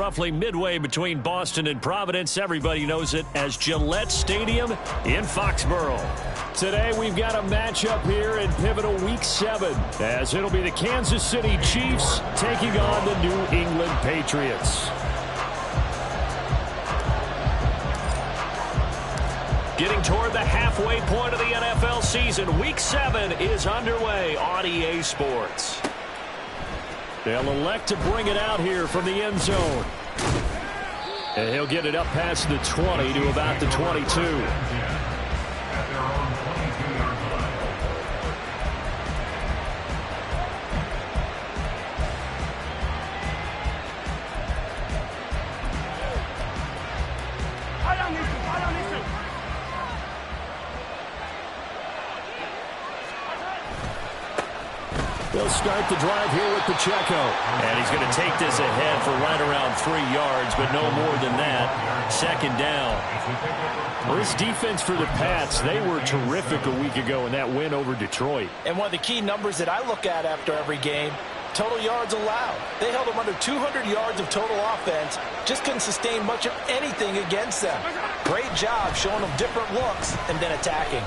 roughly midway between Boston and Providence. Everybody knows it as Gillette Stadium in Foxborough. Today we've got a matchup here in pivotal Week 7, as it'll be the Kansas City Chiefs taking on the New England Patriots. Getting toward the halfway point of the NFL season, Week 7 is underway on EA Sports. They'll elect to bring it out here from the end zone. And he'll get it up past the 20 to about the 22. They'll start the drive here with Pacheco. And he's going to take this ahead for right around 3 yards, but no more than that. Second down. Well, this defense for the Pats, they were terrific a week ago in that win over Detroit. And one of the key numbers that I look at after every game, total yards allowed. They held them under 200 yards of total offense. Just couldn't sustain much of anything against them. Great job showing them different looks and then attacking.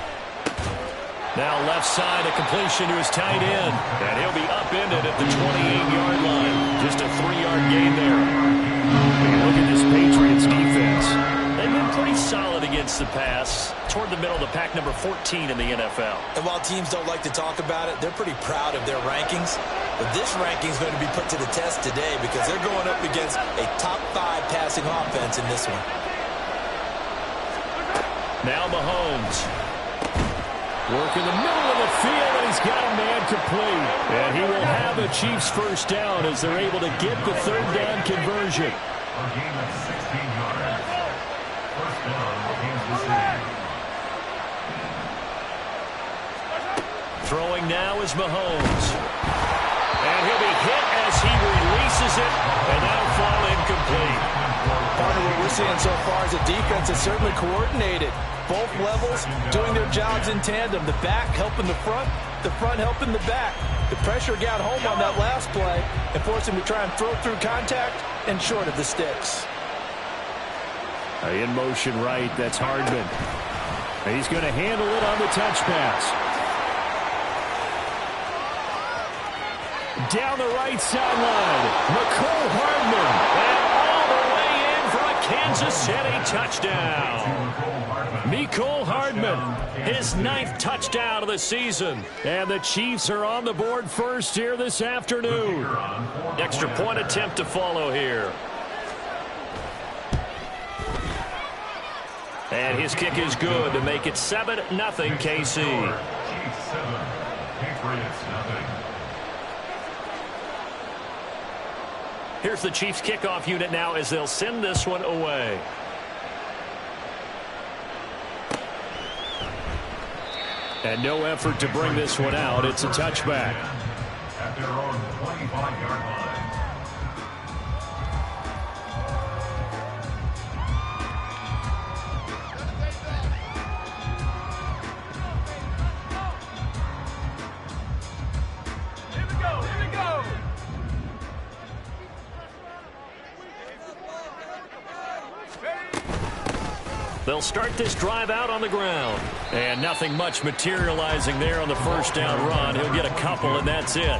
Now left side, a completion to his tight end. And he'll be upended at the 28-yard line. Just a 3-yard gain there. And look at this Patriots defense. They've been pretty solid against the pass. Toward the middle of the pack, number 14 in the NFL. And while teams don't like to talk about it, they're pretty proud of their rankings. But this ranking is going to be put to the test today because they're going up against a top 5 passing offense in this one. Now Mahomes. Work in the middle of the field, and he's got a man complete. And he will have a Chiefs first down as they're able to get the third down conversion. Throwing now is Mahomes. And he'll be hit as he releases it, and that'll fall incomplete. Part of what we're seeing so far is a defense that's certainly coordinated. Both levels doing their jobs in tandem. The back helping the front helping the back. The pressure got home on that last play and forced him to try and throw through contact and short of the sticks. In motion right, that's Hardman. And he's going to handle it on the touch pass. Down the right sideline, Mecole Hardman. And all the way in for a Kansas City touchdown. Mecole Hardman, his 9th touchdown of the season. And the Chiefs are on the board first here this afternoon. Extra point attempt to follow here. And his kick is good to make it 7-0 KC. Here's the Chiefs kickoff unit now as they'll send this one away. And no effort to bring this one out. It's a touchback. At their own 25-yard line. They'll start this drive out on the ground. And nothing much materializing there on the first down run. He'll get a couple, and that's it.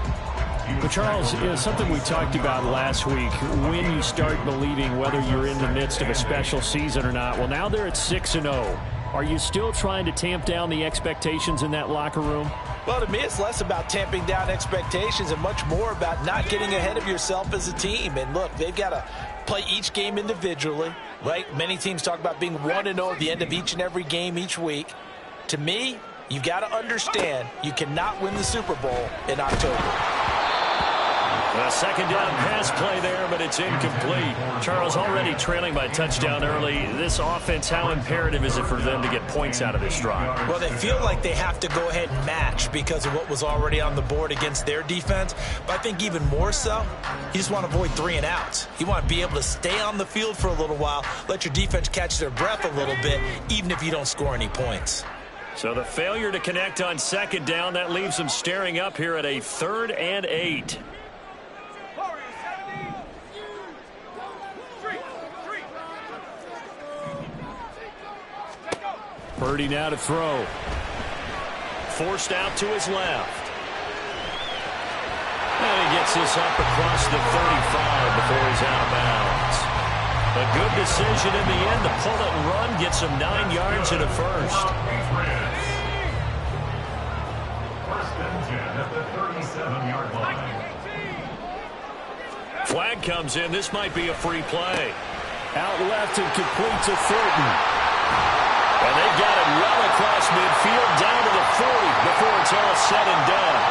But Charles, something we talked about last week, when you start believing whether you're in the midst of a special season or not. Well, now they're at 6-0. Are you still trying to tamp down the expectations in that locker room? Well, to me, it's less about tamping down expectations and much more about not getting ahead of yourself as a team. And look, they've got to play each game individually, right? Many teams talk about being 1-0 at the end of each and every game each week. To me, you've got to understand you cannot win the Super Bowl in October. A second down pass play there, but it's incomplete. Charles, already trailing by touchdown early. This offense, how imperative is it for them to get points out of this drive? Well, they feel like they have to go ahead and match because of what was already on the board against their defense. But I think even more so, you just want to avoid 3 and outs. You want to be able to stay on the field for a little while, let your defense catch their breath a little bit, even if you don't score any points. So the failure to connect on second down, that leaves them staring up here at a 3rd and 8. Purdy now to throw. Forced out to his left. And he gets this up across the 35 before he's out of bounds. A good decision in the end to pull it and run, get some 9 yards and a first. First and 10 at the 37-yard line. Flag comes in. This might be a free play. Out left and complete to Thornton. And they've got it well across midfield down to the 40 before it's all said and done.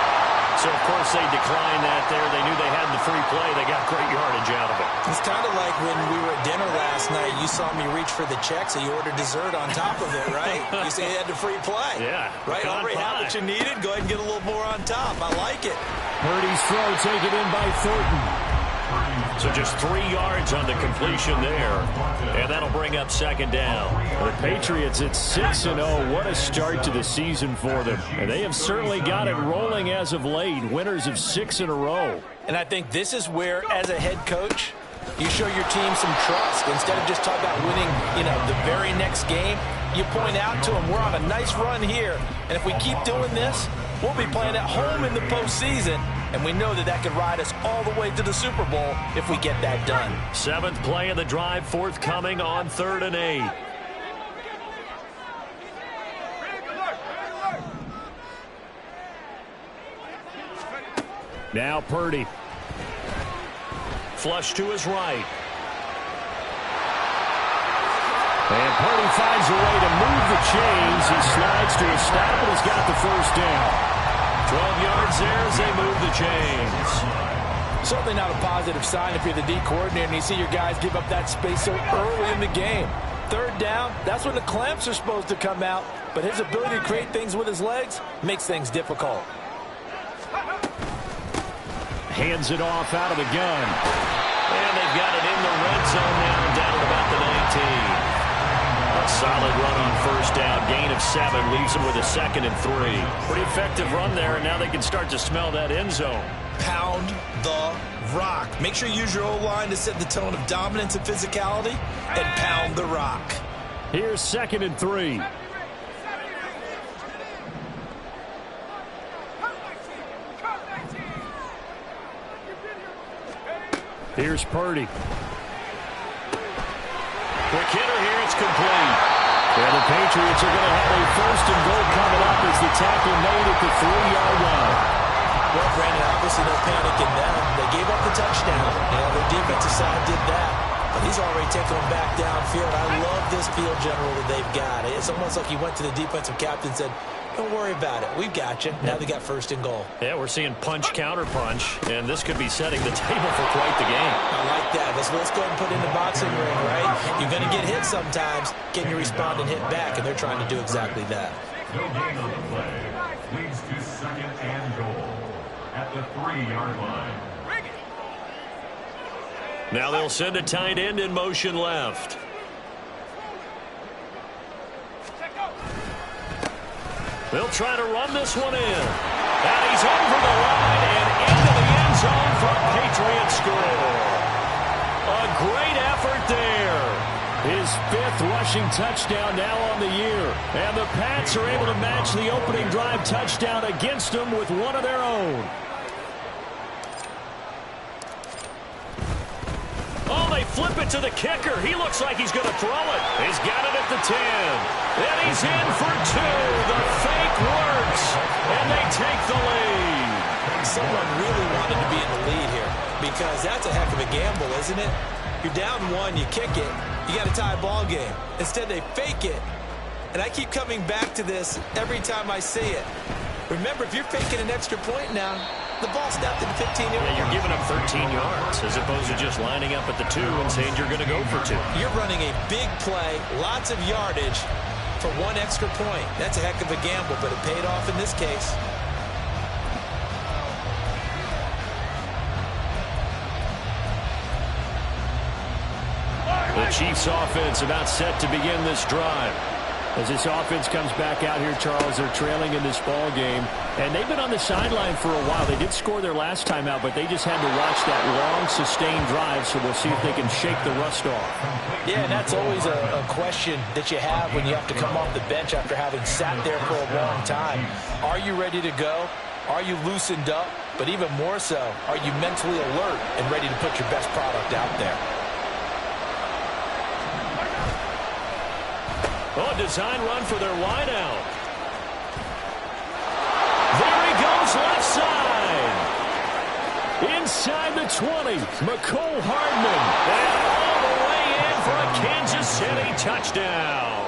So, of course, they declined that there. They knew they had the free play. They got great yardage out of it. It's kind of like when we were at dinner last night. You saw me reach for the check, so you ordered dessert on top of it, right? You said you had the free play. Yeah. Right? Already had what you needed. Go ahead and get a little more on top. I like it. Purdy's throw taken in by Thornton. So just 3 yards on the completion there. And that'll bring up second down. The Patriots at 6-0. What a start to the season for them. And they have certainly got it rolling as of late. Winners of 6 in a row. And I think this is where, as a head coach, you show your team some trust. Instead of just talking about winning, the very next game, you point out to them, we're on a nice run here. And if we keep doing this, we'll be playing at home in the postseason. And we know that could ride us all the way to the Super Bowl if we get that done. 7th play of the drive forthcoming on 3rd and 8. Now Purdy. Flush to his right. And Purdy finds a way to move the chains. He slides to a stop and he's got the first down. 12 yards there as they move the chains. Certainly not a positive sign if you're the D coordinator and you see your guys give up that space so early in the game. 3rd down, that's when the clamps are supposed to come out. But his ability to create things with his legs makes things difficult. Hands it off out of the gun. And they've got it in the red zone now down at about the 19. A solid run on first down. Gain of 7 leaves them with a 2nd and 3. Pretty effective run there, and now they can start to smell that end zone. Pound the rock. Make sure you use your O-line to set the tone of dominance and physicality, and pound the rock. Here's 2nd and 3. Here's Purdy. Quick hitter here, it's complete. And the Patriots are going to have a 1st and goal coming up as the tackle made at the 3-yard line. Well, Brandon, obviously no panic in them. They gave up the touchdown. Their defensive side did that. But he's already taking them back downfield. I love this field general that they've got. It's almost like he went to the defensive captain and said, don't worry about it. We've got you. Now they got 1st and goal. Yeah, we're seeing punch, counter punch, and this could be setting the table for quite the game. I like that. Let's go ahead and put in the boxing ring, right? You're going to get hit sometimes. Can you respond and hit back? And they're trying to do exactly that. No gain on the play. Leads to 2nd and goal at the 3-yard line. Now they'll send a tight end in motion left. They'll try to run this one in. And he's over the line and into the end zone for a Patriot score. A great effort there. His 5th rushing touchdown now on the year. And the Pats are able to match the opening drive touchdown against them with one of their own. Oh, they flip it to the kicker. He looks like he's going to throw it. He's got it at the 10. And he's in for 2. The fake works. And they take the lead. Someone really wanted to be in the lead here because that's a heck of a gamble, isn't it? You're down 1, you kick it, you got a tie ball game. Instead, they fake it. And I keep coming back to this every time I see it. Remember, if you're faking an extra point now, the ball snapped at the 15-yard line. Yeah, you're giving up 13 yards as opposed to just lining up at the 2 and saying you're going to go for 2. You're running a big play, lots of yardage for 1 extra point. That's a heck of a gamble, but it paid off in this case. The Chiefs offense about set to begin this drive. As this offense comes back out here, Charles, they're trailing in this ball game, and they've been on the sideline for a while. They did score their last time out, but they just had to watch that long, sustained drive, so we'll see if they can shake the rust off. Yeah, and that's always a question that you have when you have to come off the bench after having sat there for a long time. Are you ready to go? Are you loosened up? But even more so, are you mentally alert and ready to put your best product out there? Oh, design run for their wideout. There he goes left side. Inside the 20, Mecole Hardman. And all the way in for a Kansas City touchdown.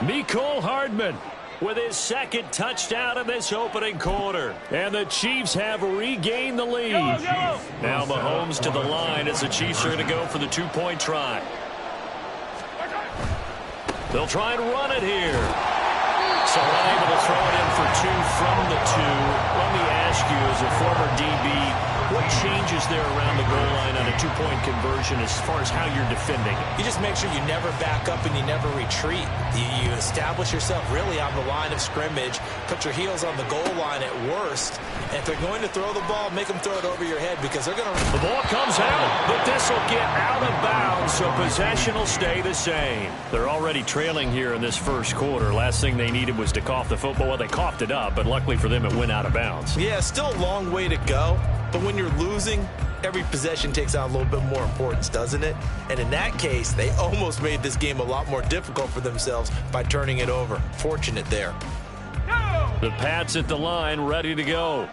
Mecole Hardman with his second touchdown in this opening quarter. And the Chiefs have regained the lead. Now Mahomes to the line as the Chiefs are going to go for the two-point try. They'll try and run it here. So unable to throw it in for two from the two. Let me ask you, as a former DB, what changes there around the goal line on a two-point conversion as far as how you're defending? You just make sure you never back up and you never retreat. You establish yourself really on the line of scrimmage, put your heels on the goal line at worst, and if they're going to throw the ball, make them throw it over your head because they're going to... The ball comes out, but this will get out of bounds, so possession will stay the same. They're already trailing here in this first quarter. Last thing they needed was to cough the football. Well, they coughed it up, but luckily for them, it went out of bounds. Yeah, still a long way to go. But when you're losing, every possession takes on a little bit more importance, doesn't it? And in that case, they almost made this game a lot more difficult for themselves by turning it over. Fortunate there. The Pats at the line, ready to go.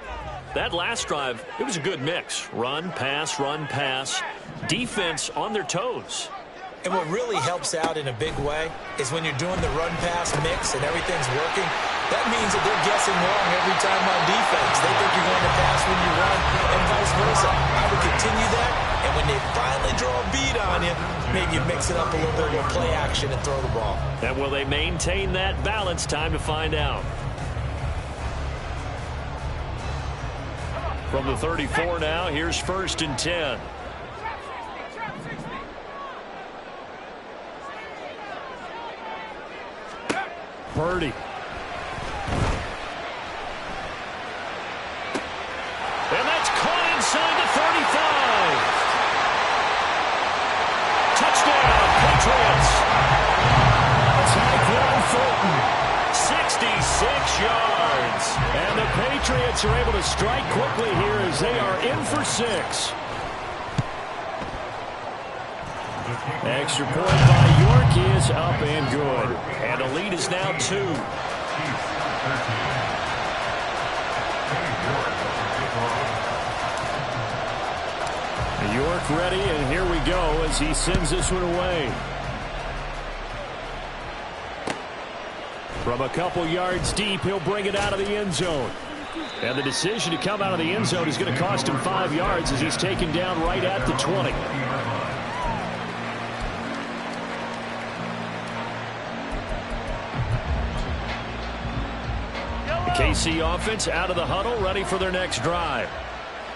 That last drive, it was a good mix. Run, pass, defense on their toes. And what really helps out in a big way is when you're doing the run-pass mix and everything's working, that means that they're guessing wrong every time on defense. They think you're going to pass when you run and vice versa. I would continue that, and when they finally draw a beat on you, maybe you mix it up a little bit with play action and throw the ball. And will they maintain that balance? Time to find out. From the 34 now, here's 1st and 10. Purdy. And that's caught inside the 35. Touchdown, Patriots. Tyquan Thornton, 66 yards. And the Patriots are able to strike quickly here as they are in for 6. Extra point by York is up and good. And the lead is now 2. York ready, and here we go as he sends this one away. From a couple yards deep, he'll bring it out of the end zone. And the decision to come out of the end zone is going to cost him 5 yards as he's taken down right at the 20. KC offense out of the huddle, ready for their next drive.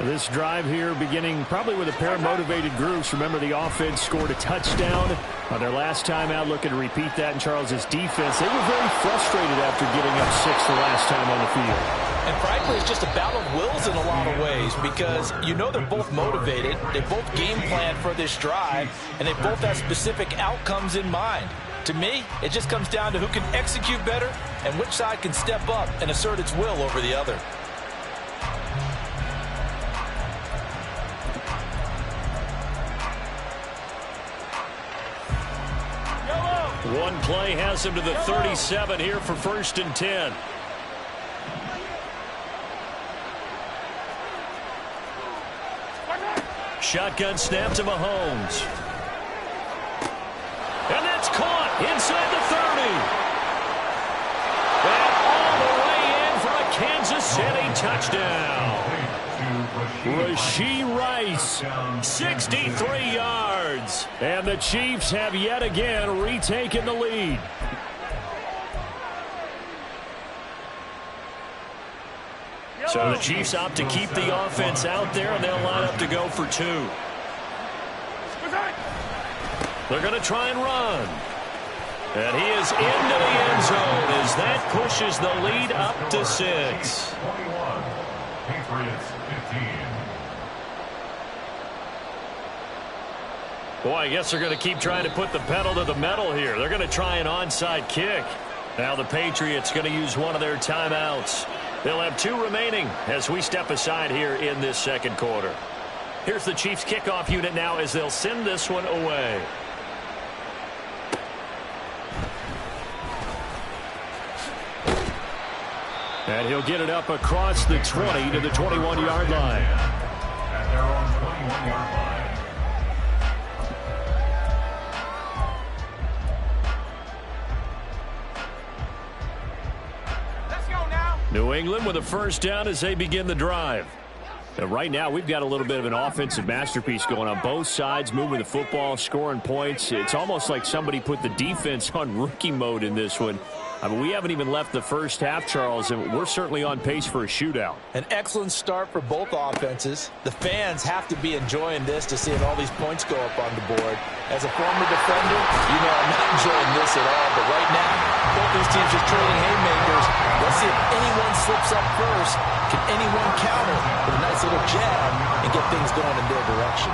This drive here beginning probably with a pair of motivated groups. Remember, the offense scored a touchdown on their last time out, looking to repeat that in Charles's defense. They were very frustrated after giving up 6 the last time on the field. And frankly, it's just a battle of wills in a lot of ways because you know they're both motivated. They both game plan for this drive, and they both have specific outcomes in mind. To me, it just comes down to who can execute better and which side can step up and assert its will over the other. One play has him to the 37 here for 1st and 10. Shotgun snap to Mahomes. And that's caught inside the 30. And all the way in for a Kansas City touchdown. Rashee Rice, 63 yards. And the Chiefs have yet again retaken the lead. So the Chiefs opt to keep the offense out there, and they'll line up to go for 2. They're going to try and run. And he is into the end zone as that pushes the lead up to 6. 21. Patriots 15. Boy, I guess they're going to keep trying to put the pedal to the metal here. They're going to try an onside kick. Now the Patriots going to use one of their timeouts. They'll have 2 remaining as we step aside here in this second quarter. Here's the Chiefs kickoff unit now as they'll send this one away. And he'll get it up across the 20 to the 21-yard line. At their own 21-yard line. New England with a first down as they begin the drive. And right now, we've got a little bit of an offensive masterpiece going on both sides, moving the football, scoring points. It's almost like somebody put the defense on rookie mode in this one. I mean, we haven't even left the first half, Charles, and we're certainly on pace for a shootout. An excellent start for both offenses. The fans have to be enjoying this to seeing all these points go up on the board. As a former defender, you know I'm not enjoying this at all. But right now, both these teams just trading haymakers. Let's see if anyone slips up first. Can anyone counter with a nice little jab and get things going in their direction?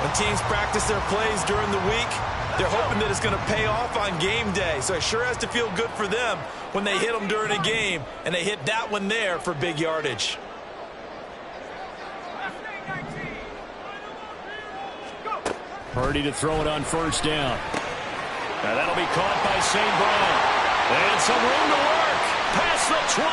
When teams practice their plays during the week, they're hoping that it's going to pay off on game day. So it sure has to feel good for them when they hit them during a game, and they hit that one there for big yardage. Purdy to throw it on first down. Now that'll be caught by St. Brown. And some room to work. Past the 20.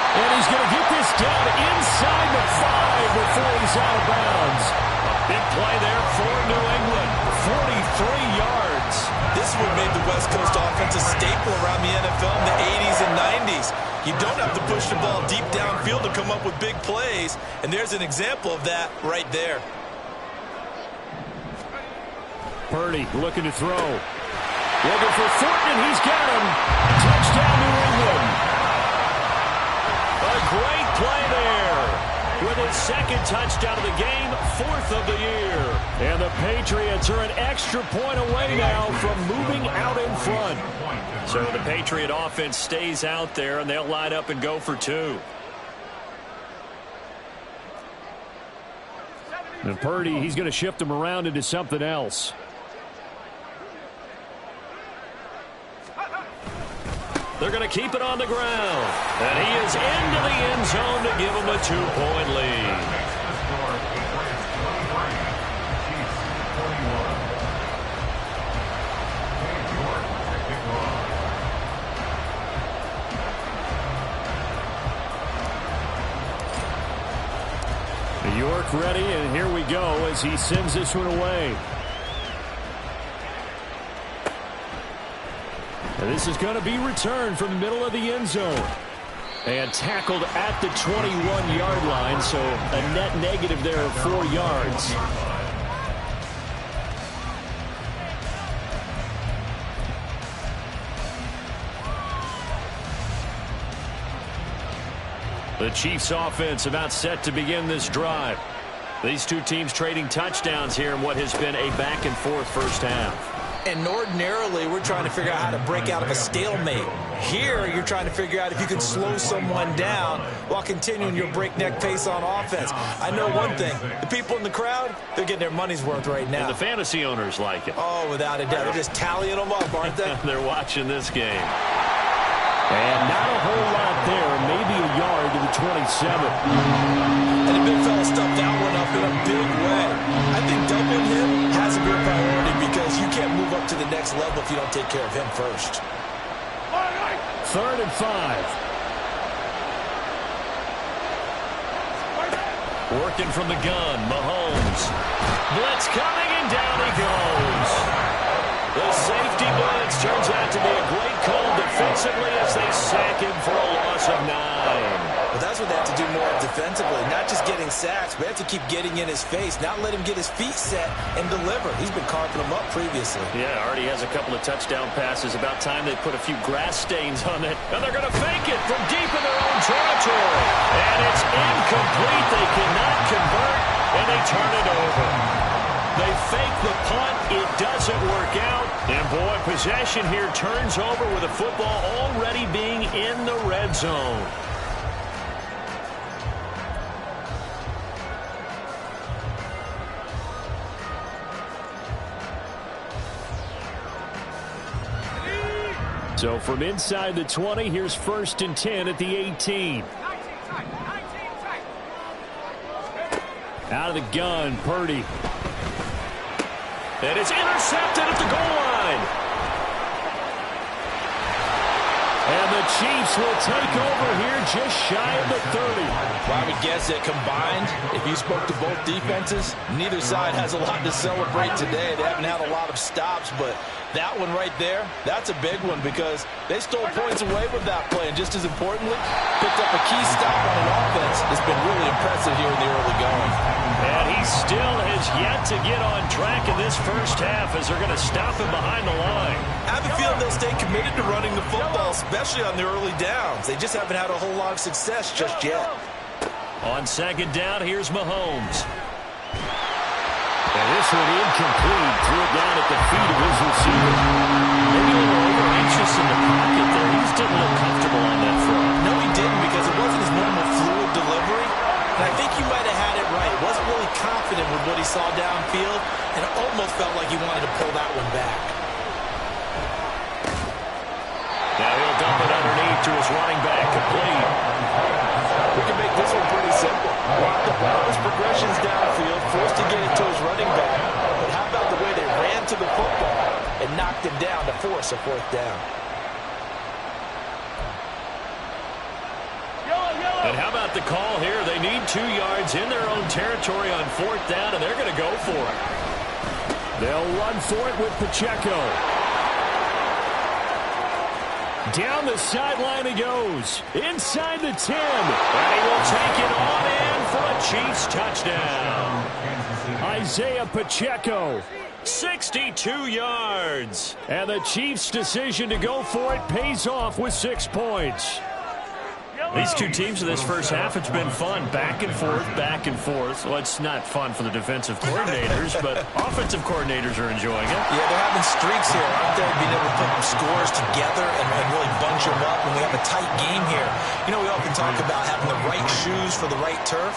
And he's going to get this down inside the 5 before he's out of bounds. A big play there for New England. 43 yards. This would make the West Coast offense a staple around the NFL in the 80s and 90s. You don't have to push the ball deep downfield to come up with big plays, and there's an example of that right there. Purdy looking to throw. Looking for Thornton, and he's got him. Touchdown, New England. A great play there. With his second touchdown of the game, 4th of the year. And the Patriots are an extra point away now from moving out in front. So the Patriot offense stays out there, and they'll line up and go for 2. And Purdy, he's going to shift him around into something else. They're going to keep it on the ground. And he is into the end zone to give him a 2-point lead. York ready, and here we go as he sends this one away. And this is going to be returned from the middle of the end zone. And tackled at the 21-yard line, so a net negative there of 4 yards. The Chiefs offense about set to begin this drive. These two teams trading touchdowns here in what has been a back-and-forth first half. And ordinarily, we're trying to figure out how to break out of a stalemate. Here, you're trying to figure out if you can slow someone down while continuing your breakneck pace on offense. I know one thing. The people in the crowd, they're getting their money's worth right now. And the fantasy owners like it. Oh, without a doubt. They're just tallying them up, aren't they? They're watching this game. And not a whole lot there. Maybe a yard to the 27. And the big fella stuffed that one up in a big way. I think doubling him has to be a priority because you can't move up to the next level if you don't take care of him first. 3rd and 5. Working from the gun, Mahomes. Blitz coming, and down he goes. The safety blitz turns out to be a great call defensively as they sack him for a loss of 9. Well, that's what they have to do more of defensively, not just getting sacks, but they have to keep getting in his face, not let him get his feet set and deliver. He's been carving them up previously. Yeah, already has a couple of touchdown passes. About time they put a few grass stains on it. And they're going to fake it from deep in their own territory. And it's incomplete. They cannot convert, and they turn it over. They fake the punt. It doesn't work out. And boy, possession here turns over with the football already being in the red zone. So from inside the 20, here's 1st and 10 at the 18. Out of the gun, Purdy. And it's intercepted at the goal line. And the Chiefs will take over here just shy of the 30. Well, I would guess that combined, if you spoke to both defenses, neither side has a lot to celebrate today. They haven't had a lot of stops, but that one right there, that's a big one because they stole points away with that play. And just as importantly, picked up a key stop on an offense that's been really impressive here in the early going. And he still has yet to get on track in this first half as they're going to stop him behind the line. I have a feeling they'll stay committed to running the football, especially on the early downs. They just haven't had a whole lot of success just yet. On 2nd down, here's Mahomes. And this one incomplete. Threw it down at the feet of his receiver. Maybe a little over-anxious in the pocket there. He just didn't look comfortable on that front. No, he didn't because it wasn't his normal fluid delivery. And I think he might have had it right. Wasn't really confident with what he saw downfield, and it almost felt like he wanted to pull that one back. Now he'll dump it underneath to his running back, complete. We can make this one pretty simple. Locked up all his progressions downfield, forced to get it to his running back. But how about the way they ran to the football and knocked him down to force a 4th down? And how about the call here? They need 2 yards in their own territory on 4th down, and they're going to go for it. They'll run for it with Pacheco. Down the sideline he goes. Inside the 10. And he will take it on in for a Chiefs touchdown. Isaiah Pacheco. 62 yards. And the Chiefs' decision to go for it pays off with 6 points. These two teams in this first half, it's been fun. Back and forth, back and forth. Well, it's not fun for the defensive coordinators, but offensive coordinators are enjoying it. Yeah, they're having streaks here, aren't they? Being able to put scores together and really bunch them up, and we have a tight game here. You know, we often talk about having the right shoes for the right turf.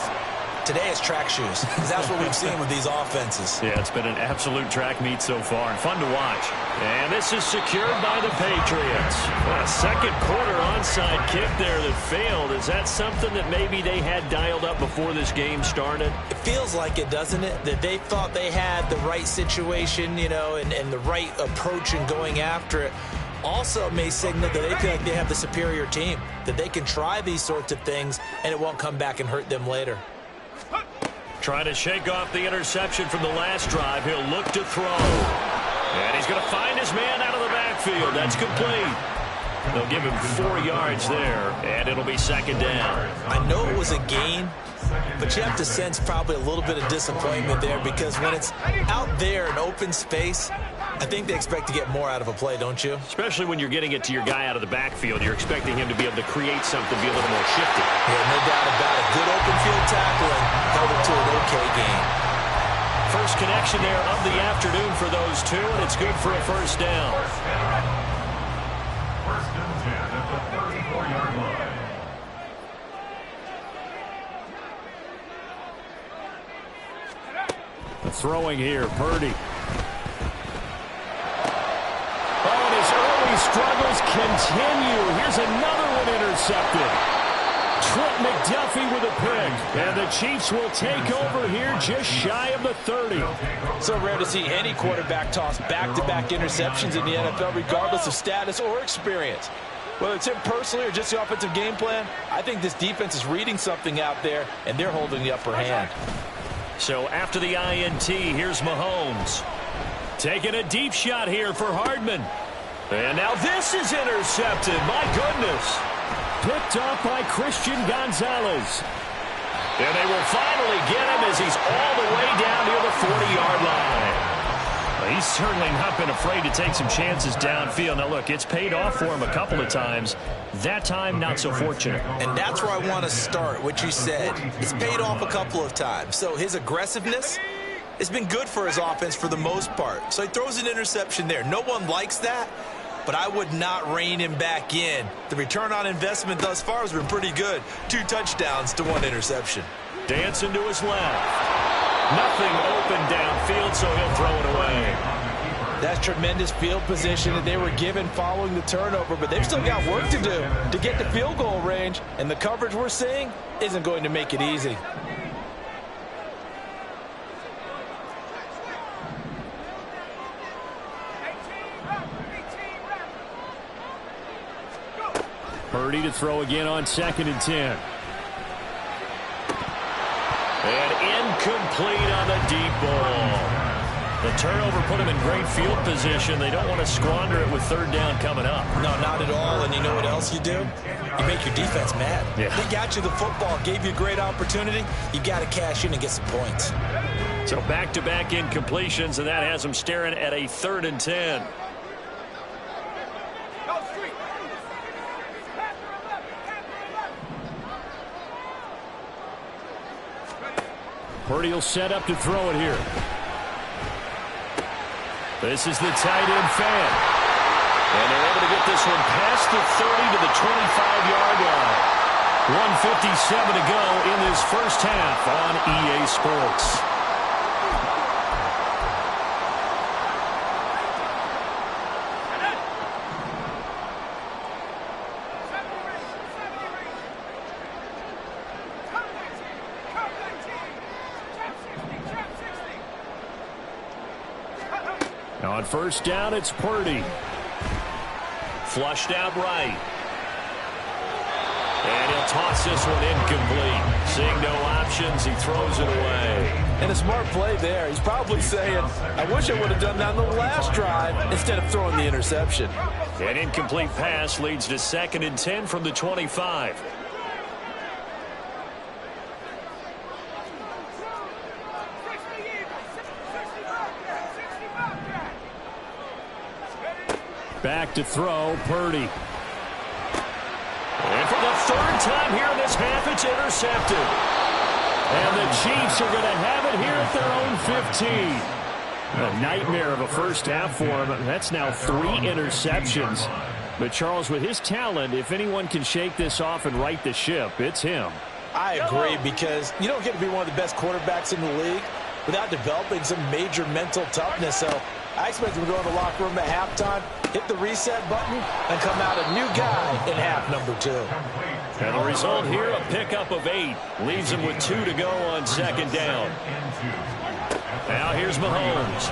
Today it's track shoes, because that's what we've seen with these offenses. Yeah, it's been an absolute track meet so far, and fun to watch. And this is secured by the Patriots. A second quarter onside kick there that failed. Is that something that maybe they had dialed up before this game started? It feels like it, doesn't it? That they thought they had the right situation, you know, and the right approach in going after it. Also may signal that they feel like they have the superior team, that they can try these sorts of things, and it won't come back and hurt them later. Trying to shake off the interception from the last drive. He'll look to throw. And he's going to find his man out of the backfield. That's complete. They'll give him 4 yards there, and it'll be 2nd down. I know it was a gain, but you have to sense probably a little bit of disappointment there because when it's out there in open space, I think they expect to get more out of a play, don't you? Especially when you're getting it to your guy out of the backfield. You're expecting him to be able to create something, be a little more shifty. Yeah, no doubt about it. Good open field tackling held it to an okay game. First connection there of the afternoon for those two, and it's good for a 1st down. 1st and 10 at the 34-yard line. Throwing here, Purdy. Oh, and his early struggles continue. Here's another one intercepted. Trent McDuffie with a pick. And the Chiefs will take over here just shy of the 30. So rare to see any quarterback toss back-to-back interceptions in the NFL, regardless of status or experience. Whether it's him personally or just the offensive game plan, I think this defense is reading something out there, and they're holding the upper hand. So after the INT, here's Mahomes. Taking a deep shot here for Hardman. And now this is intercepted. My goodness. Picked up by Christian Gonzalez. And they will finally get him as he's all the way down near the 40-yard line. Well, he's certainly not been afraid to take some chances downfield. Now, look, it's paid off for him a couple of times. That time, not so fortunate. And that's where I want to start, what you said. It's paid off a couple of times. So his aggressiveness It's been good for his offense for the most part. So he throws an interception there. No one likes that, but I would not rein him back in. The return on investment thus far has been pretty good. 2 touchdowns to 1 interception. Dancing to his left. Nothing open downfield, so he'll throw it away. That's tremendous field position that they were given following the turnover, but they've still got work to do to get to field goal range, and the coverage we're seeing isn't going to make it easy. Purdy to throw again on 2nd and 10. And incomplete on the deep ball. The turnover put them in great field position. They don't want to squander it with 3rd down coming up. No, not at all. And you know what else you do? You make your defense mad. Yeah. They got you the football, gave you a great opportunity. You got to cash in and get some points. So back-to-back incompletions, and that has them staring at a 3rd and 10. Purdy will set up to throw it here. This is the tight end fan. And they're able to get this one past the 30 to the 25-yard line. 1:57 to go in this first half on EA Sports. On 1st down, it's Purdy. Flushed out right. And he'll toss this one incomplete. Seeing no options, he throws it away. And a smart play there. He's probably saying, I wish I would have done that on the last drive instead of throwing the interception. An incomplete pass leads to 2nd and 10 from the 25. Back to throw, Purdy. And for the 3rd time here in this half, it's intercepted. And the Chiefs are going to have it here at their own 15. A nightmare of a first half for him. That's now 3 interceptions. But Charles, with his talent, if anyone can shake this off and right the ship, it's him. I agree, because you don't get to be one of the best quarterbacks in the league without developing some major mental toughness. So I expect him to go in the locker room at halftime, hit the reset button, and come out a new guy in half number 2. And the result here, a pickup of 8. Leaves him with 2 to go on 2nd down. Now here's Mahomes.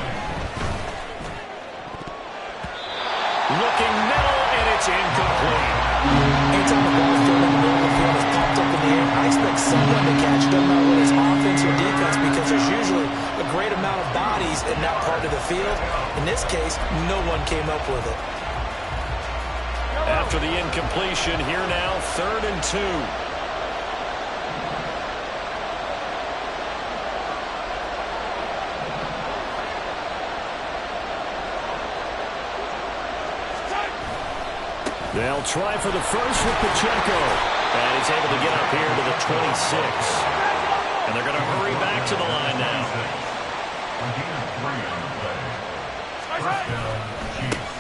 Looking middle, and it's incomplete. Anytime the ball's thrown in the middle of the field, it's popped up in the air, I expect someone to catch it. Doesn't matter whether it's offense or defense, because there's usually a great amount of bodies in that part of the field. In this case, no one came up with it. After the incompletion, here now, 3rd and 2. They'll try for the first with Pacheco. And he's able to get up here to the 26. And they're going to hurry back to the line now.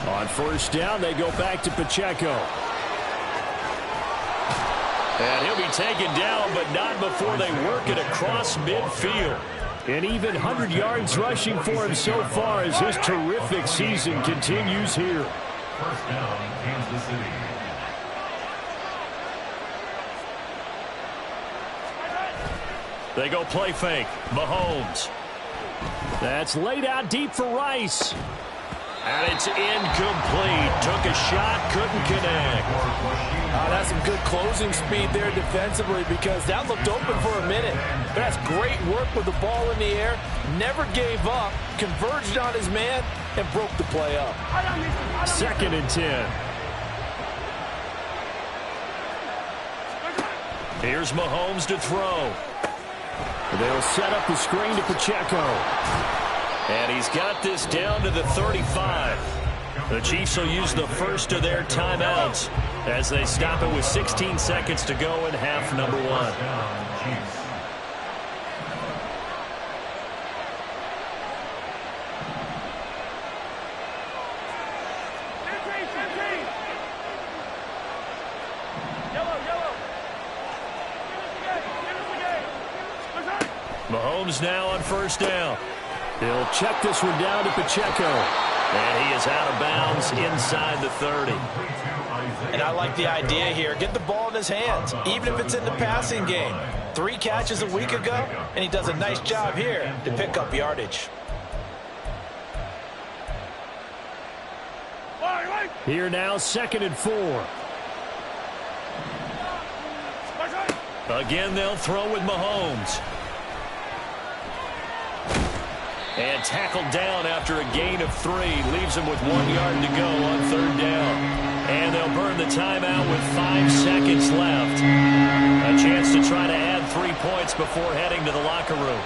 On 1st down, they go back to Pacheco. And he'll be taken down, but not before they work it across midfield. An even 100 yards rushing for him so far as his terrific season continues here. 1st down, Kansas City. They go play fake. Mahomes. That's laid out deep for Rice. And it's incomplete. Took a shot, couldn't connect. That's some good closing speed there defensively, because that looked open for a minute. But that's great work with the ball in the air. Never gave up, converged on his man, and broke the play up. 2nd and 10. Here's Mahomes to throw. They'll set up the screen to Pacheco. And he's got this down to the 35. The Chiefs will use the first of their timeouts as they stop it with 16 seconds to go in half number 1. Mahomes now on first down. He'll check this one down to Pacheco. And he is out of bounds inside the 30. And I like the idea here. Get the ball in his hands, even if it's in the passing game. 3 catches a week ago, and he does a nice job here to pick up yardage. Here now, 2nd and 4. Again, they'll throw with Mahomes. And tackled down after a gain of 3. Leaves him with 1 yard to go on 3rd down. And they'll burn the timeout with 5 seconds left. A chance to try to add 3 points before heading to the locker room.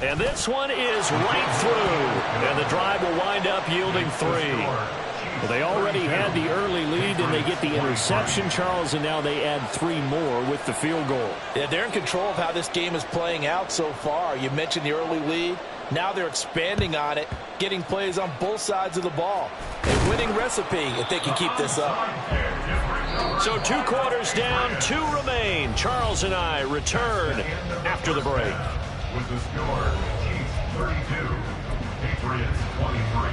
And this one is right through. And the drive will wind up yielding 3. Well, they already had the early lead, and they get the interception, Charles, and now they add 3 more with the field goal. Yeah, they're in control of how this game is playing out so far. You mentioned the early lead. Now they're expanding on it, getting plays on both sides of the ball. A winning recipe if they can keep this up. So 2 quarters down, 2 remain. Charles and I return after the break. With the score, Chiefs 32, Patriots 23.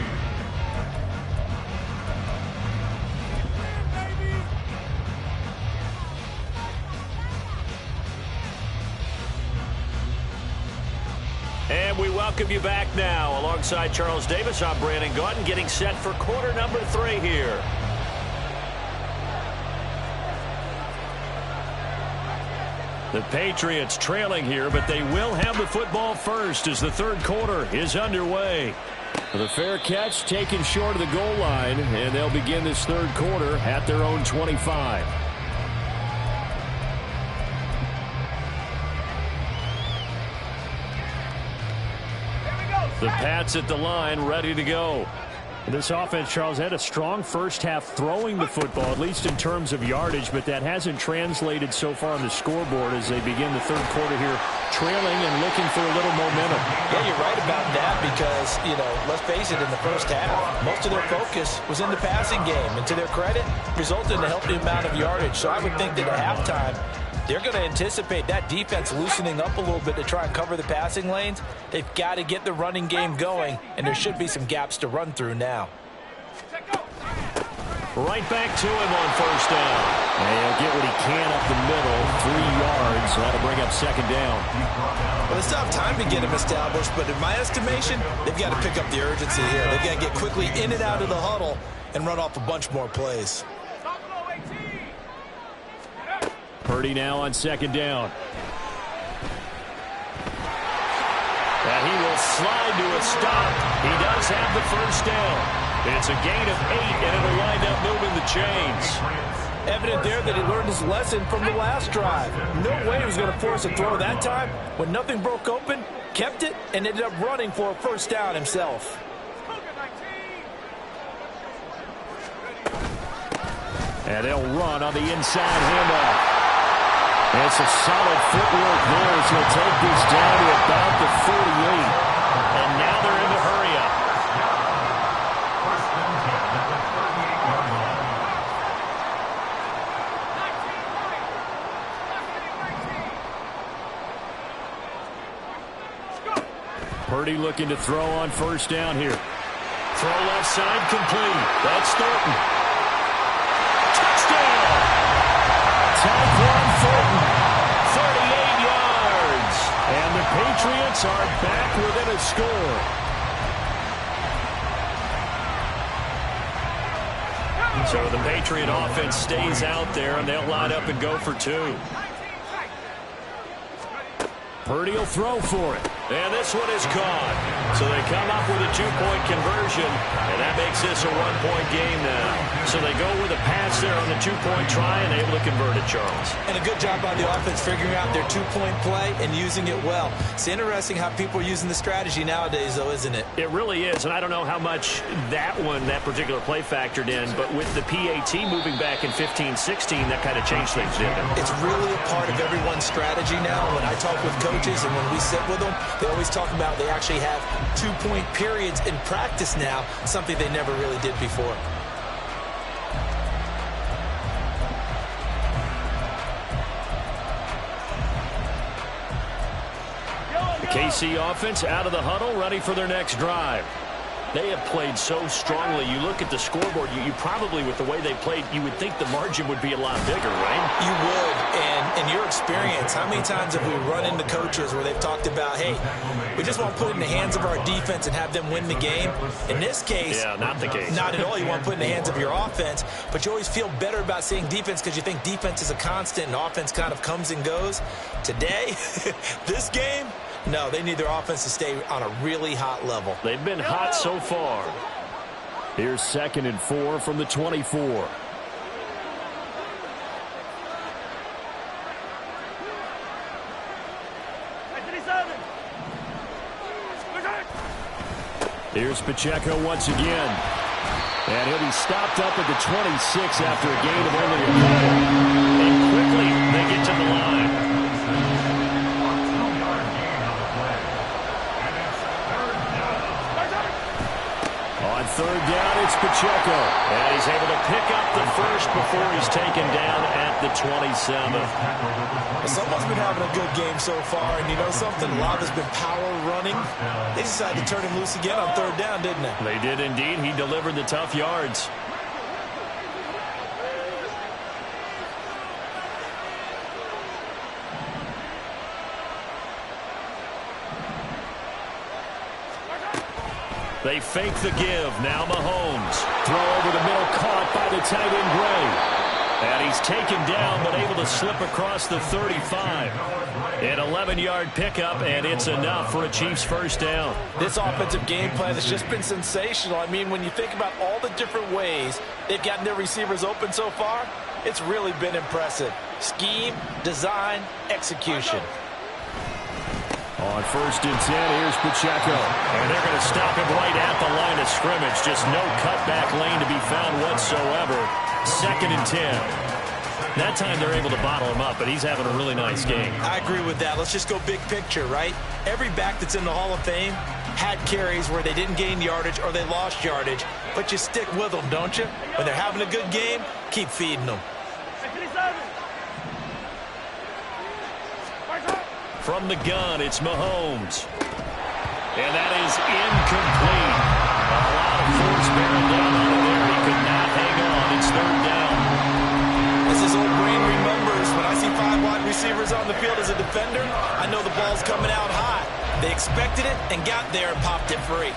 And we welcome you back now. Alongside Charles Davis, I'm Brandon Gaudin, getting set for quarter number 3 here. The Patriots trailing here, but they will have the football first as the 3rd quarter is underway. The fair catch taken short of the goal line, and they'll begin this 3rd quarter at their own 25. The Pats at the line, ready to go. This offense, Charles, had a strong first half throwing the football, at least in terms of yardage, but that hasn't translated so far on the scoreboard as they begin the 3rd quarter here, trailing and looking for a little momentum. Yeah, you're right about that because, let's face it, in the first half, most of their focus was in the passing game. And to their credit, resulted in a healthy amount of yardage. So I would think that at halftime, they're going to anticipate that defense loosening up a little bit to try and cover the passing lanes. They've got to get the running game going, and there should be some gaps to run through now. Right back to him on first down. And he'll get what he can up the middle, 3 yards. That'll bring up 2nd down. Well, they still have time to get him established, but in my estimation, they've got to pick up the urgency here. They've got to get quickly in and out of the huddle and run off a bunch more plays. Purdy now on 2nd down. And he will slide to a stop. He does have the first down. It's a gain of 8, and it'll wind up moving the chains. Evident there that he learned his lesson from the last drive. No way he was going to force a throw that time. When nothing broke open, kept it, and ended up running for a first down himself. And they'll run on the inside handoff. It's a solid footwork there as he'll take this down to about the 48. And now they're in the hurry up. Purdy looking to throw on first down here. Throw left side complete. That's Thornton. Touchdown! Tyquan Thornton, 38 yards. And the Patriots are back within a score. So the Patriot offense stays out there, and they'll line up and go for 2. Purdy will throw for it. And this one is caught. So they come up with a 2-point conversion, and that makes this a 1-point game now. So they go with a pass there on the 2-point try and able to convert it, Charles. And a good job by the offense figuring out their 2-point play and using it well. It's interesting how people are using the strategy nowadays, though, isn't it? It really is, and I don't know how much that particular play factored in, but with the PAT moving back in 15-16, that kind of changed things, didn't it? It's really a part of everyone's strategy now. When I talk with coaches and when we sit with them, they always talk about they actually have 2-point periods in practice now, something they never really did before. KC offense out of the huddle, ready for their next drive. They have played so strongly. You look at the scoreboard, you probably, with the way they played, you would think the margin would be a lot bigger, right? You would, and in your experience, how many times have we run into coaches where they've talked about, hey, we just want to put it in the hands of our defense and have them win the game? In this case, yeah, not the case. Not at all. You want to put it in the hands of your offense, but you always feel better about saying defense because you think defense is a constant and offense kind of comes and goes. Today, this game, no, they need their offense to stay on a really hot level. They've been hot so far. Here's 2nd and 4 from the 24. Here's Pacheco once again. And he'll be stopped up at the 26 after a gain of only a couple. And quickly, they get to the line. On 3rd down, it's Pacheco. And he's able to pick up the first before he's taken down at the 27. Someone's been having a good game so far, and you know something? A lot has been power running. They decided to turn him loose again on 3rd down, didn't they? They did indeed. He delivered the tough yards. They fake the give. Now Mahomes. Throw over the middle, caught by the tight end Gray. And he's taken down, but able to slip across the 35. An 11-yard pickup, and it's enough for a Chiefs first down. This offensive game plan has just been sensational. I mean, when you think about all the different ways they've gotten their receivers open so far, it's really been impressive. Scheme, design, execution. On 1st and 10, here's Pacheco. And they're going to stop him right at the line of scrimmage. Just no cutback lane to be found whatsoever. 2nd and 10. That time they're able to bottle him up, but he's having a really nice game. I agree with that. Let's just go big picture, right? Every back that's in the Hall of Fame had carries where they didn't gain yardage or they lost yardage, but you stick with them, don't you? When they're having a good game, keep feeding them. From the gun, it's Mahomes. And that is incomplete. A lot of force bearing down on him there. He could not hang on. It's 3rd down. As his old brain remembers, when I see 5 wide receivers on the field as a defender, I know the ball's coming out high. They expected it and got there and popped it free.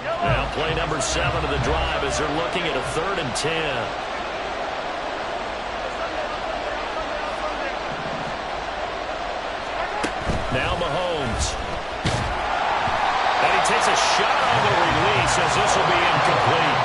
Now play number 7 of the drive as they're looking at a 3rd and 10. Now Mahomes. And he takes a shot on the release as this will be incomplete.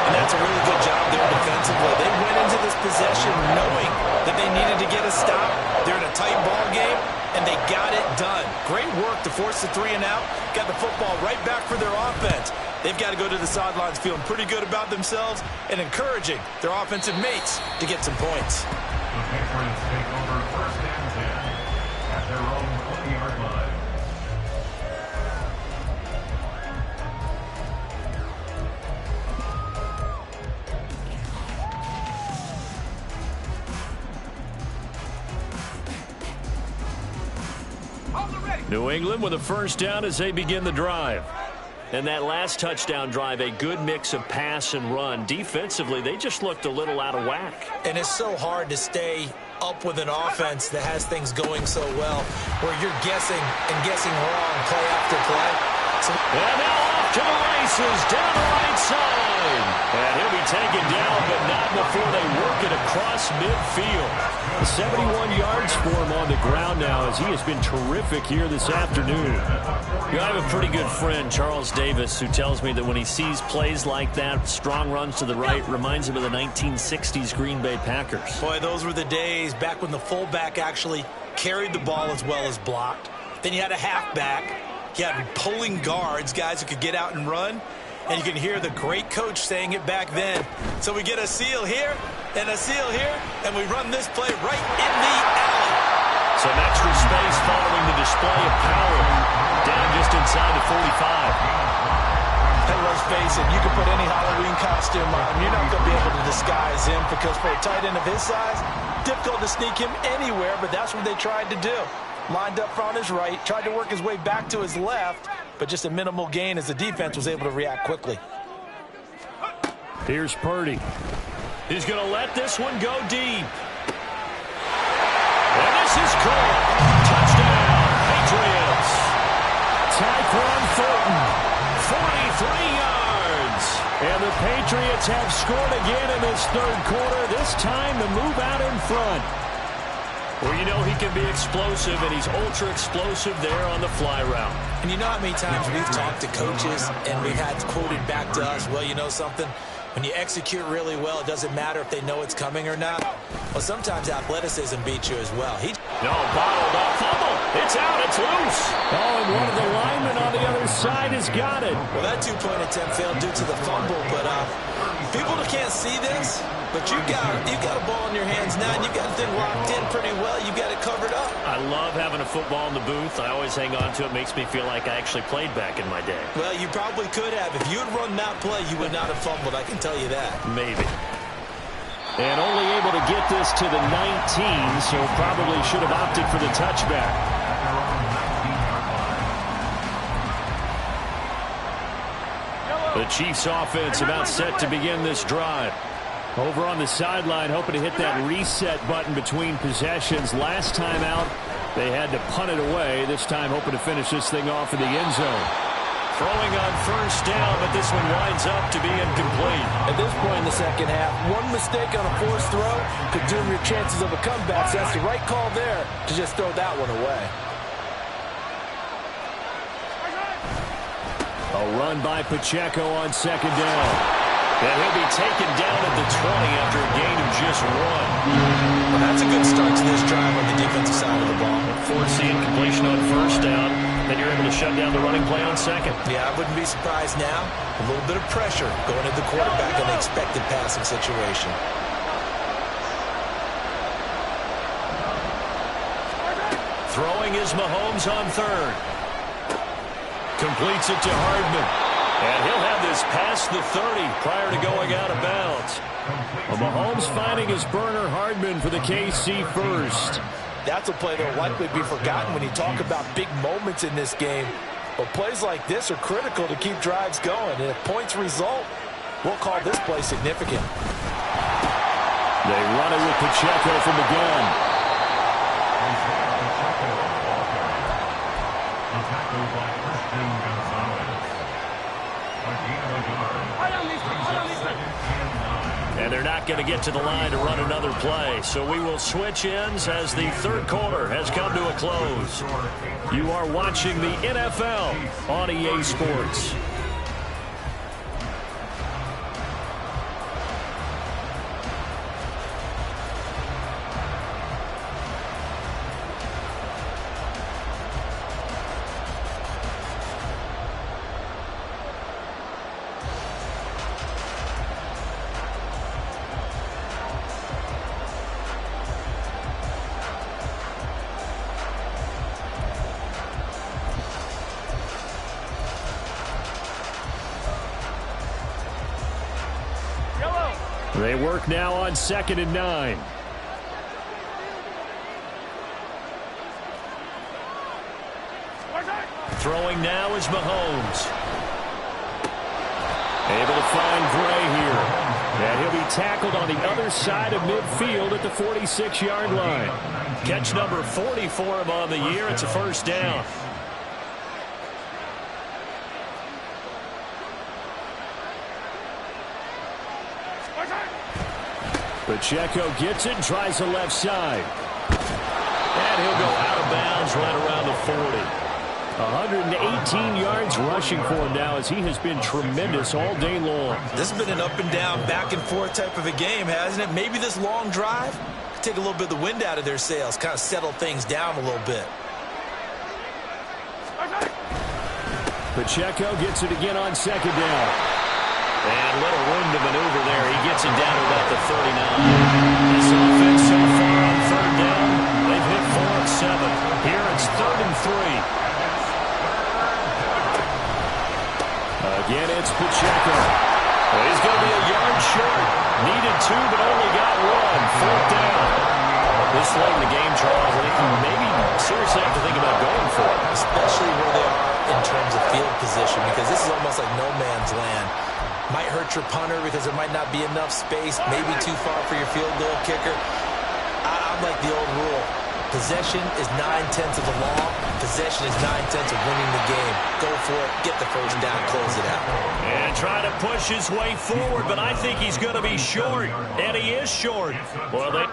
And that's a really good job there defensively. They went into this possession knowing that they needed to get a stop. They're in a tight ball game, and they got it done. Great work to force the 3 and out. Got the football right back for their offense. They've got to go to the sidelines feeling pretty good about themselves and encouraging their offensive mates to get some points. The Patriots take over 1st and 10 at their own 20-yard line. New England with a first down as they begin the drive. And that last touchdown drive, a good mix of pass and run. Defensively, they just looked a little out of whack. And it's so hard to stay up with an offense that has things going so well, where you're guessing and guessing wrong play after play. And now off to the races, down the right side. And he'll be taken down, but not before they work it across midfield. 71 yards for him on the ground now as he has been terrific here this afternoon. You know, I have a pretty good friend, Charles Davis, who tells me that when he sees plays like that, strong runs to the right, reminds him of the 1960s Green Bay Packers. Boy, those were the days back when the fullback actually carried the ball as well as blocked. Then you had a halfback. You had pulling guards, guys who could get out and run. And you can hear the great coach saying it back then. So we get a seal here and a seal here, and we run this play right in the alley. Some extra space following the display of power. Down just inside the 45. And let's face it, you can put any Halloween costume on. You're not going to be able to disguise him because for a tight end of his size, difficult to sneak him anywhere, but that's what they tried to do. lined up on his right, tried to work his way back to his left, but just a minimal gain as the defense was able to react quickly. Here's Purdy. He's going to let this one go deep. And this is caught. Touchdown, Patriots. Tyquan Thornton, 43 yards. And the Patriots have scored again in this third quarter, this time to move out in front. Well, you know he can be explosive, and he's ultra-explosive there on the fly route. And you know how many times we've talked to coaches and we've had quoted back to us, well, you know something? When you execute really well, it doesn't matter if they know it's coming or not. Well, sometimes athleticism beats you as well. No, bottled up, fumble. It's out, it's loose. Oh, and one of the linemen on the other side has got it. Well, that two-point attempt failed due to the fumble, but people can't see this, but you've got a ball in your hands now, and you've got the thing locked in pretty well. You've got it covered up. I love having a football in the booth. I always hang on to it. Makes me feel like I actually played back in my day. Well, you probably could have. If you had run that play, you would not have fumbled, I can tell you that. Maybe. And only able to get this to the 19, so probably should have opted for the touchback. The Chiefs offense about set to begin this drive. Over on the sideline, hoping to hit that reset button between possessions. Last time out, they had to punt it away. This time, hoping to finish this thing off in the end zone. Throwing on first down, but this one winds up to be incomplete. At this point in the second half, one mistake on a forced throw could doom your chances of a comeback. So that's the right call there to just throw that one away. A run by Pacheco on second down. And he'll be taken down at the 20 after a gain of just one. Well, that's a good start to this drive on the defensive side of the ball. Force the incompletion on first down. Then you're able to shut down the running play on second. Yeah, I wouldn't be surprised now. A little bit of pressure going at the quarterback in the expected passing situation. Throwing is Mahomes on third. Completes it to Hardman. And he'll have this past the 30 prior to going out of bounds. Well, Mahomes finding his burner Hardman for the KC first. That's a play that will likely be forgotten when you talk about big moments in this game. But plays like this are critical to keep drives going. And if points result, we'll call this play significant. They run it with Pacheco from the gun. And they're not going to get to the line to run another play. So we will switch ends as the third quarter has come to a close. You are watching the NFL on EA Sports. They work now on 2nd and 9. Throwing now is Mahomes. Able to find Gray here. And he'll be tackled on the other side of midfield at the 46-yard line. Catch number 40 for him on the year. It's a first down. Pacheco gets it and tries the left side. And he'll go out of bounds right around the 40. 118 yards rushing for him now as he has been tremendous all day long. This has been an up and down, back and forth type of a game, hasn't it? Maybe this long drive could take a little bit of the wind out of their sails, kind of settle things down a little bit. Pacheco gets it again on second down. And little room to maneuver there. He gets it down to about the 39. This offense so far on third down, they've hit 4 of 7. Here it's 3rd and 3. Again, it's Pacheco. Well, he's going to be a yard short. Needed 2, but only got 1. 4th down. This late in the game, Charles, I think you maybe seriously have to think about going for it. Especially where they are in terms of field position, because this is almost like no man's land. Might hurt your punter because there might not be enough space, maybe too far for your field goal kicker. I'm like the old rule. Possession is 9/10 of the law. Possession is 9/10 of winning the game. Go for it. Get the first down. Close it out. And trying to push his way forward, but I think he's going to be short. And he is short. Well,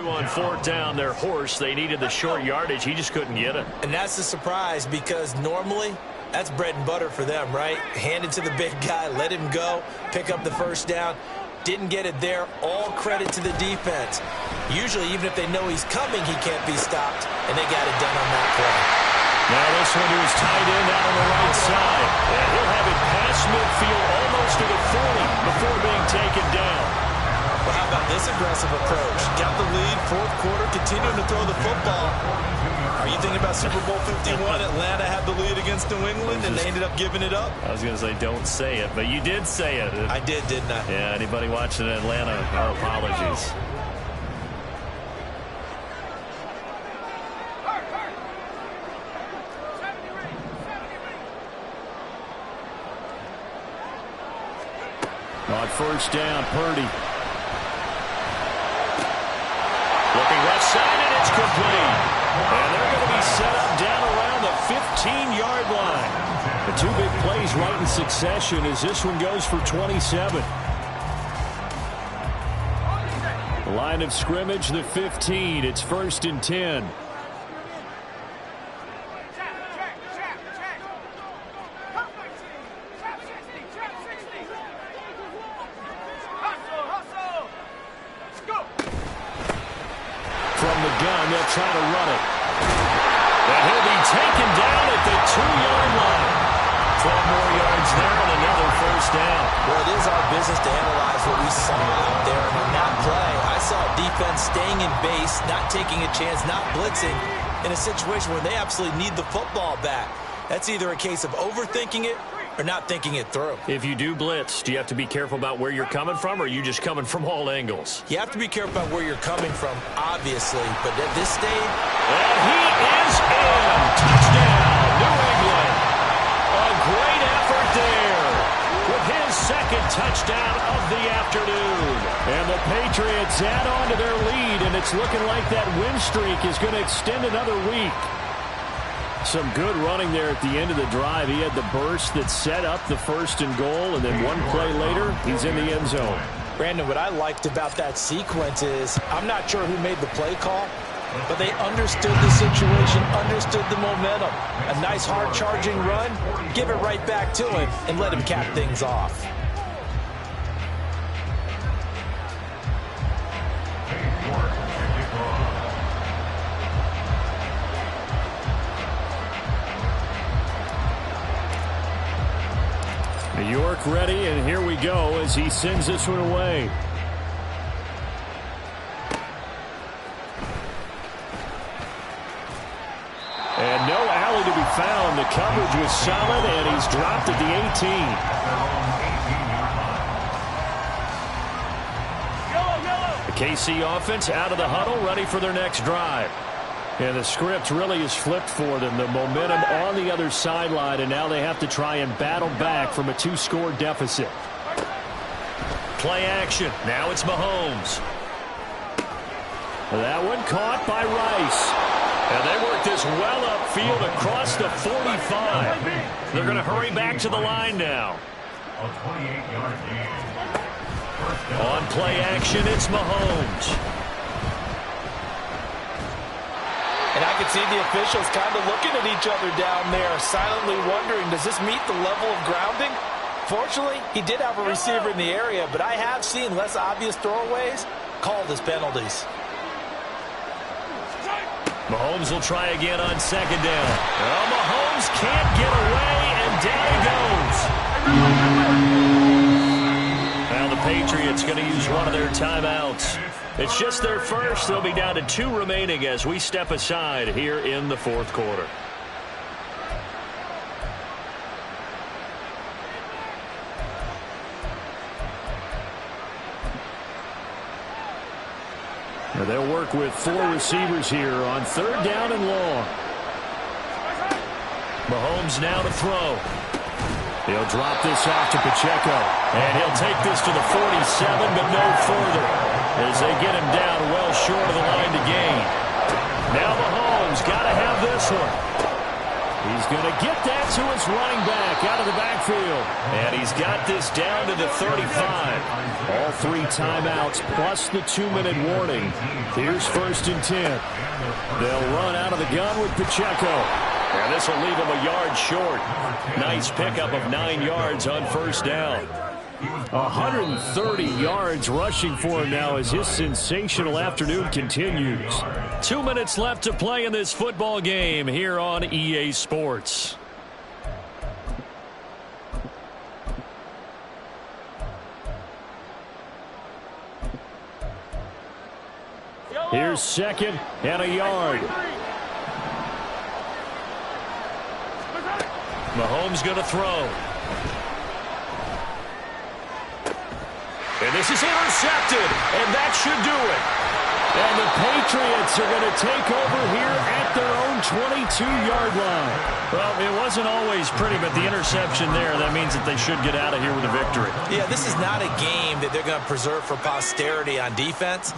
on fourth down, their horse. They needed the short yardage. He just couldn't get it. And that's the surprise, because normally that's bread and butter for them, right? Hand it to the big guy, let him go, pick up the first down. Didn't get it there. All credit to the defense. Usually, even if they know he's coming, he can't be stopped, and they got it done on that play. Now this one to his tight end out on the right side. And he'll have it past midfield almost to the 40 before being taken down. Well, how about this aggressive approach? Got the lead, fourth quarter, continuing to throw the football. Are you thinking about Super Bowl 51? Atlanta had the lead against New England, and they ended up giving it up? I was going to say don't say it, but you did say it. I did, didn't I? Yeah, anybody watching in Atlanta, our apologies. On first down, Purdy. Looking left side, and it's complete. And they're going to be set up down around the 15-yard line. The two big plays right in succession as this one goes for 27. The line of scrimmage, the 15. It's 1st and 10. They'll try to run it. And he'll be taken down at the 2-yard line. 12 more yards there and another first down. Well, it is our business to analyze what we saw out there. And on that play, I saw defense staying in base, not taking a chance, not blitzing, in a situation where they absolutely need the football back. That's either a case of overthinking it or not thinking it through. If you do blitz, do you have to be careful about where you're coming from, or are you just coming from all angles? You have to be careful about where you're coming from, obviously. But at this stage... And he is in! Touchdown, New England! A great effort there with his second touchdown of the afternoon. And the Patriots add on to their lead, and it's looking like that win streak is going to extend another week. Some good running there at the end of the drive. He had the burst that set up the 1st and goal, and then one play later, he's in the end zone. Brandon, what I liked about that sequence is, I'm not sure who made the play call, but they understood the situation, understood the momentum. A nice hard-charging run, give it right back to him, and let him cap things off. York ready, and here we go as he sends this one away. And no alley to be found. The coverage was solid, and he's dropped at the 18. The KC offense out of the huddle, ready for their next drive. And the script really is flipped for them. The momentum on the other sideline, and now they have to try and battle back from a 2-score deficit. Play action. Now it's Mahomes. That one caught by Rice. And they work this well upfield across the 45. They're going to hurry back to the line now. On play action, it's Mahomes. And I could see the officials kind of looking at each other down there, silently wondering, does this meet the level of grounding? Fortunately, he did have a receiver in the area, but I have seen less obvious throwaways called as penalties. Mahomes will try again on 2nd down. Well, Mahomes can't get away, and down he goes. Now the Patriots going to use one of their timeouts. It's just their first. They'll be down to 2 remaining as we step aside here in the 4th quarter. They'll work with 4 receivers here on 3rd down and long. Mahomes now to throw. He'll drop this off to Pacheco. And he'll take this to the 47, but no further, as they get him down well short of the line to gain. Now Mahomes got to have this one. He's going to get that to his running back out of the backfield. And he's got this down to the 35. All 3 timeouts plus the 2-minute warning. Here's 1st and 10. They'll run out of the gun with Pacheco. And this will leave him a yard short. Nice pickup of 9 yards on 1st down. 130 yards rushing for him now as his sensational afternoon continues. 2 minutes left to play in this football game here on EA Sports. Here's 2nd and a yard. Mahomes going to throw. And this is intercepted, and that should do it. And the Patriots are going to take over here at their own 22-yard line. Well, it wasn't always pretty, but the interception there, that means that they should get out of here with a victory. Yeah, this is not a game that they're going to preserve for posterity on defense,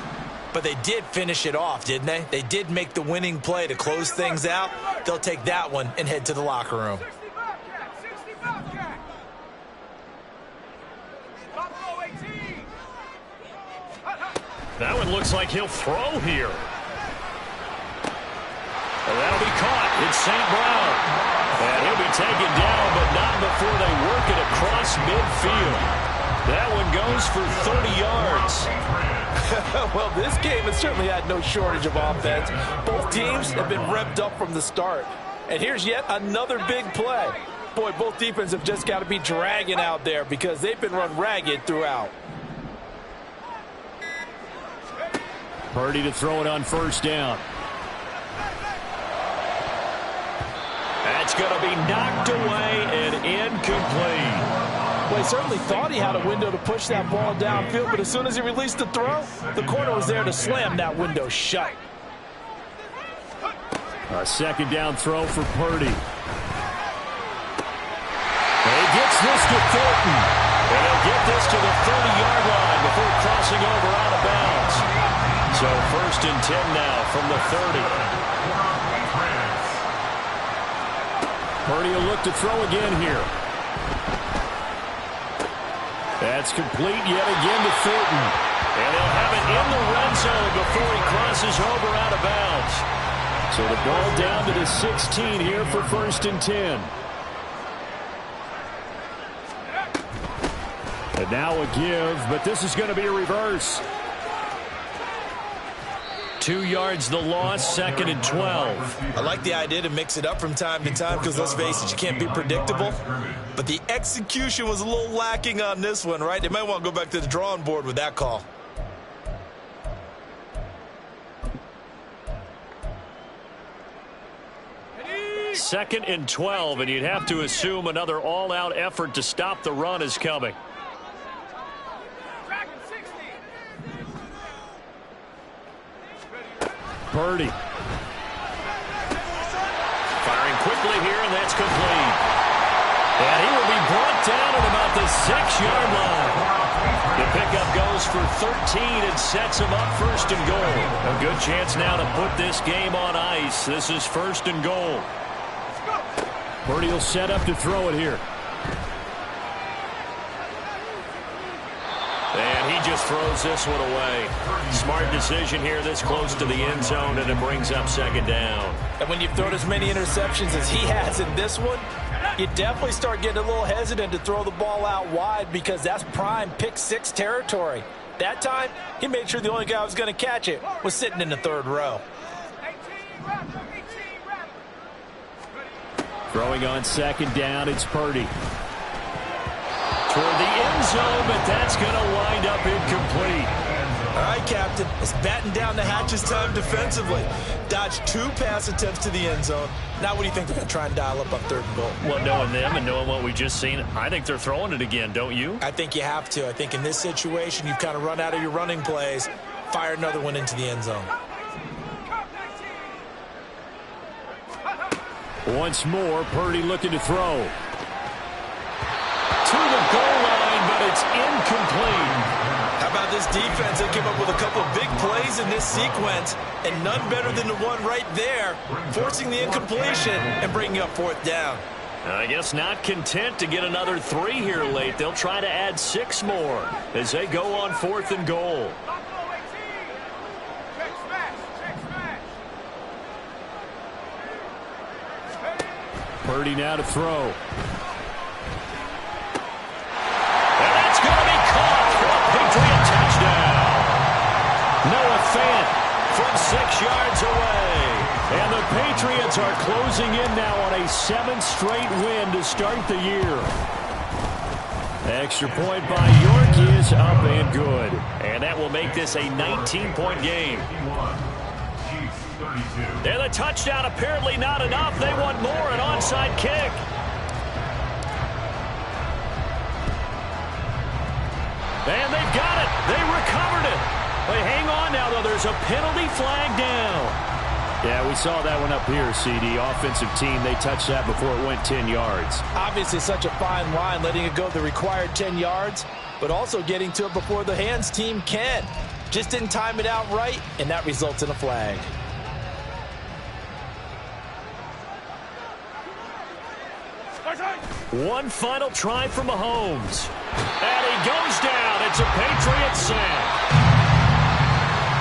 but they did finish it off, didn't they? They did make the winning play to close things out. They'll take that one and head to the locker room. That one looks like he'll throw here. And that'll be caught. It's St. Brown. And he'll be taken down, but not before they work it across midfield. That one goes for 30 yards. Well, this game has certainly had no shortage of offense. Both teams have been revved up from the start. And here's yet another big play. Boy, both defenses have just got to be dragging out there because they've been run ragged throughout. Purdy to throw it on 1st down. That's going to be knocked away and incomplete. Well, he certainly thought he had a window to push that ball downfield, but as soon as he released the throw, the corner was there to slam that window shut. A 2nd down throw for Purdy. And he gets this to Thornton. And he'll get this to the 30-yard line before crossing over out of bounds. So 1st and 10 now from the 30. Purdy will look to throw again here. That's complete yet again to Thornton. And they'll have it in the red zone before he crosses over out of bounds. So the ball down to the 16 here for 1st and 10. And now a give, but this is going to be a reverse. 2 yards the loss, 2nd and 12. I like the idea to mix it up from time to time because, let's face it, you can't be predictable. But the execution was a little lacking on this one, right? They might want to go back to the drawing board with that call. Second and 12, and you'd have to assume another all-out effort to stop the run is coming. Purdy. Firing quickly here, and that's complete. And he will be brought down at about the 6-yard line. The pickup goes for 13 and sets him up 1st and goal. A good chance now to put this game on ice. This is 1st and goal. Purdy will set up to throw it here. And he just throws this one away. Smart decision here this close to the end zone, and it brings up 2nd down. And when you've thrown as many interceptions as he has in this one, you definitely start getting a little hesitant to throw the ball out wide because that's prime pick 6 territory. That time, he made sure the only guy who was going to catch it was sitting in the 3rd row. Throwing on 2nd down, it's Purdy. Toward the end zone, but that's going to wind up incomplete. All right, Captain. It's batten down the hatches time defensively. Dodged 2 pass attempts to the end zone. Now what do you think they're going to try and dial up on 3rd and goal? Well, knowing them and knowing what we just seen, I think they're throwing it again, don't you? I think you have to. I think in this situation, you've kind of run out of your running plays. fire another one into the end zone. Once more, Purdy looking to throw. To the goal line, but it's incomplete. How about this defense? They came up with a couple of big plays in this sequence, and none better than the one right there, forcing the incompletion and bringing up fourth down. I guess not content to get another 3 here late. They'll try to add 6 more as they go on 4th and goal. Purdy now to throw. And that's going to be caught for a Patriot touchdown. Noah Fant from 6 yards away. And the Patriots are closing in now on a 7th straight win to start the year. Extra point by York is up and good. And that will make this a 19-point game. And the touchdown apparently not enough. They want more, an onside kick. And they've got it. They recovered it. They hang on now, though. There's a penalty flag down. Yeah, we saw that one up here, CD. Offensive team, they touched that before it went 10 yards. Obviously such a fine line, letting it go the required 10 yards, but also getting to it before the hands team can. Just didn't time it out right, and that results in a flag. One final try from Mahomes. And he goes down. It's a Patriot sack.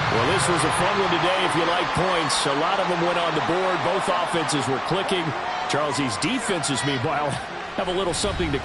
Well, this was a fun one today if you like points. A lot of them went on the board. Both offenses were clicking. Charles, these defenses, meanwhile, have a little something to